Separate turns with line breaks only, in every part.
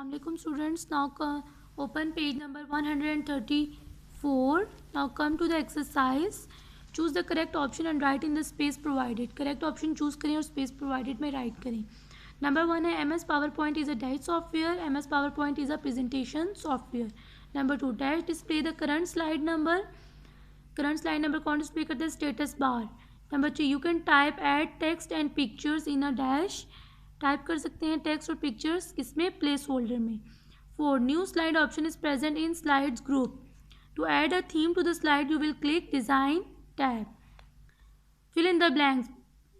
Assalamualaikum students. Now open page number 134. Now come to the exercise. Choose the correct option and write in the space provided. Correct option choose करें और space provided में write करें. Number 1 है MS PowerPoint is a dash software. MS PowerPoint is a presentation software. Number 2 dash display the current slide number. Current slide number कौन display करता है? Status bar. Number 3 you can type add text and pictures in a dash. Type कर सकते हैं text और pictures किसमें? Place holder में. 4 new slide option is present in slides group. To add a theme to the slide you will click design tab. Fill in the blanks.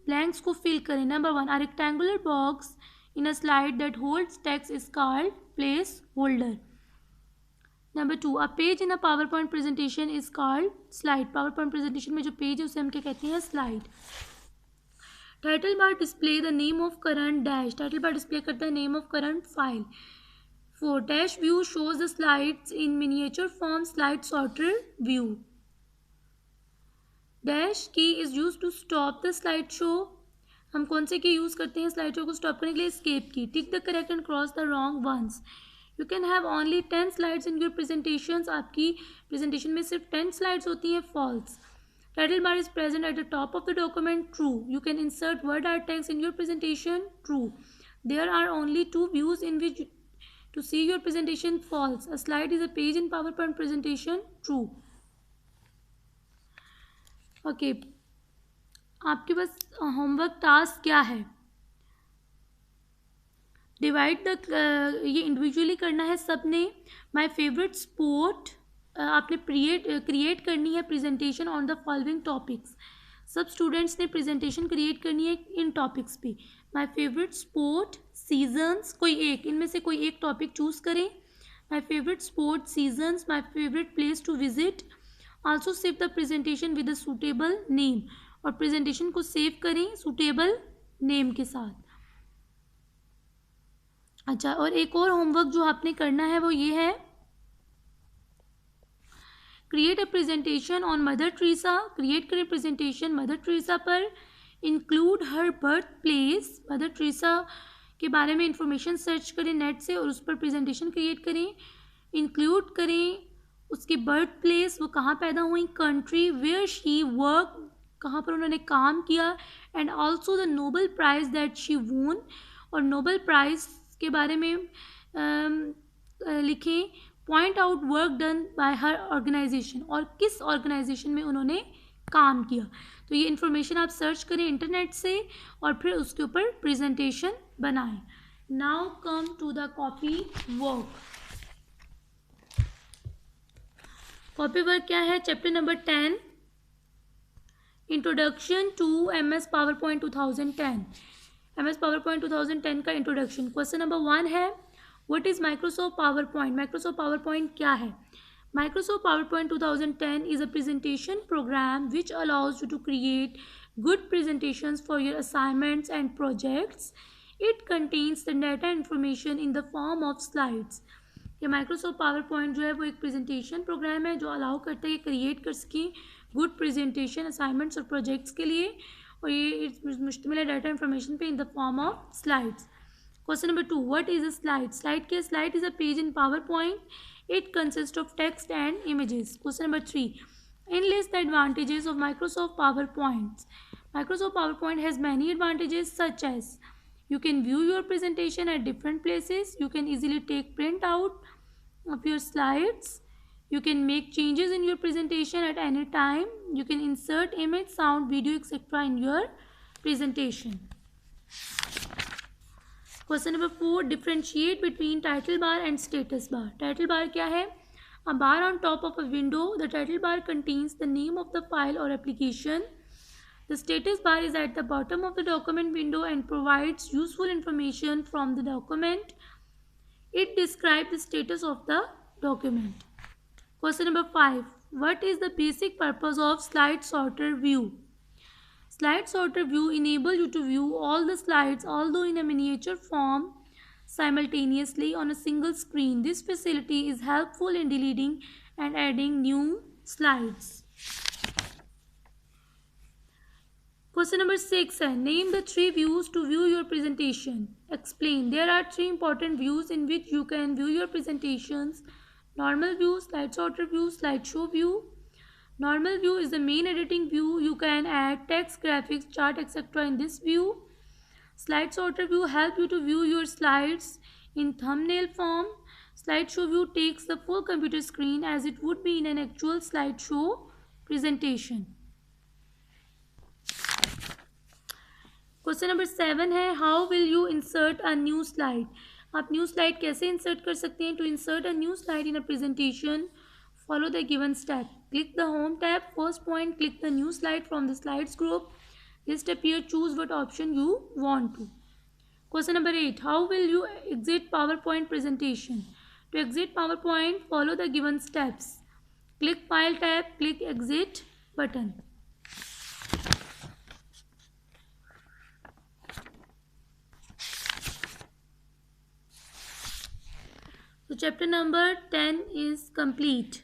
Blanks को fill करें. Number 1 a rectangular box in a slide that holds text is called placeholder. Number 2 a page in a PowerPoint presentation is called slide. PowerPoint presentation में जो page है उसे हम क्या कहते हैं? Slide. Title bar display the name of current dash. Title bar display करता है name of current file. 4 dash view shows the slides in miniature form. Slide sorter view. Dash key is use to stop the slide show. हम कौन से की use करते हैं slide show को stop करने के लिए? Escape key. Tick the correct and cross the wrong ones. You can have only 10 slides in your presentation. आपकी प्रेजेंटेशन में सिर्फ 10 स्लाइड्स होती हैं. False. Title bar is present at the top of the document. True. You can insert word or text in your presentation. True. There are only 2 views in which to see your presentation. False. A slide is a page in PowerPoint presentation. True. Okay. आपके पास homework task क्या है? Divide the ये individually करना है सबने. My favourite sport आपने create करनी है presentation on the following topics. सब स्टूडेंट्स ने प्रेजेंटेशन क्रिएट करनी है इन टॉपिक्स पे. माय फेवरेट स्पोर्ट, सीजन्स, कोई एक इनमें से कोई एक टॉपिक चूज करें. My favourite sport, seasons, my favourite place to visit. Also save the presentation with a suitable name. और प्रेजेंटेशन को सेव करें सूटेबल नेम के साथ. अच्छा, और एक और होमवर्क जो आपने करना है वो ये है, create a presentation on mother Teresa. Create करें प्रेजेंटेशन मदर टेरेसा पर. इंक्लूड हर बर्थ प्लेस. मदर टेरेसा के बारे में इंफॉर्मेशन सर्च करें नेट से और उस पर प्रेजेंटेशन क्रिएट करें. इंक्लूड करें उसकी बर्थ प्लेस, वो कहाँ पैदा हुई. कंट्री वेयर शी वर्क, कहाँ पर उन्होंने काम किया. And also the Nobel prize that she won. और नोबल प्राइज़ के बारे में लिखें. Point out work done by her organisation, और किस ऑर्गेनाइजेशन में उन्होंने काम किया. तो ये इन्फॉर्मेशन आप सर्च करें इंटरनेट से और फिर उसके ऊपर प्रेजेंटेशन बनाएं. Now come to the copy work. Copy work क्या है? Chapter number 10 introduction to MS PowerPoint 2010. MS PowerPoint 2010 का इंट्रोडक्शन. क्वेश्चन नंबर 1 है What is Microsoft PowerPoint? Microsoft PowerPoint क्या है? Microsoft PowerPoint 2010 is a presentation program which allows you to create good presentations for your assignments and projects. It contains the data information in the form of slides. ये Microsoft PowerPoint जो है वो एक presentation program है जो allow करता है create कर सकें good presentation assignments और projects के लिए, और ये मुश्तमिल है data information पे in the form of slides. Question number 2. What is a slide? Slide क्या? Slide is a page in PowerPoint. It consists of text and images. Question number 3. Enlist the advantages of Microsoft PowerPoint. Microsoft PowerPoint has many advantages such as you can view your presentation at different places. You can easily take print out of your slides. You can make changes in your presentation at any time. You can insert image, sound, video, etc. in your presentation. Question number 4. Differentiate between title bar and status bar. Title bar क्या है? A bar on top of a window. The title bar contains the name of the file or application. The status bar is at the bottom of the document window and provides useful information from the document. It describes the status of the document. Question number 5. What is the basic purpose of slide sorter view? Slide sorter view enables you to view all the slides, although in a miniature form, simultaneously on a single screen. This facility is helpful in deleting and adding new slides. Question number 6 है name the 3 views to view your presentation. Explain. There are 3 important views in which you can view your presentations. Normal view, slide sorter view, slideshow view. Normal view is the main editing view. You can add text, graphics, chart, etc. in this view. Slide sorter view help you to view your slides in thumbnail form. Slideshow view takes the full computer screen as it would be in an actual slideshow presentation. Question number 7 है how will you insert a new slide. आप new slide कैसे insert कर सकते हैं. To insert a new slide in a presentation follow the given step. Click the home tab. First point, click the new slide from the slides group. List appear. Choose what option you want to. Question number 8. How will you exit PowerPoint presentation? To exit PowerPoint, follow the given steps. Click File tab. Click Exit button. So chapter number 10 is complete.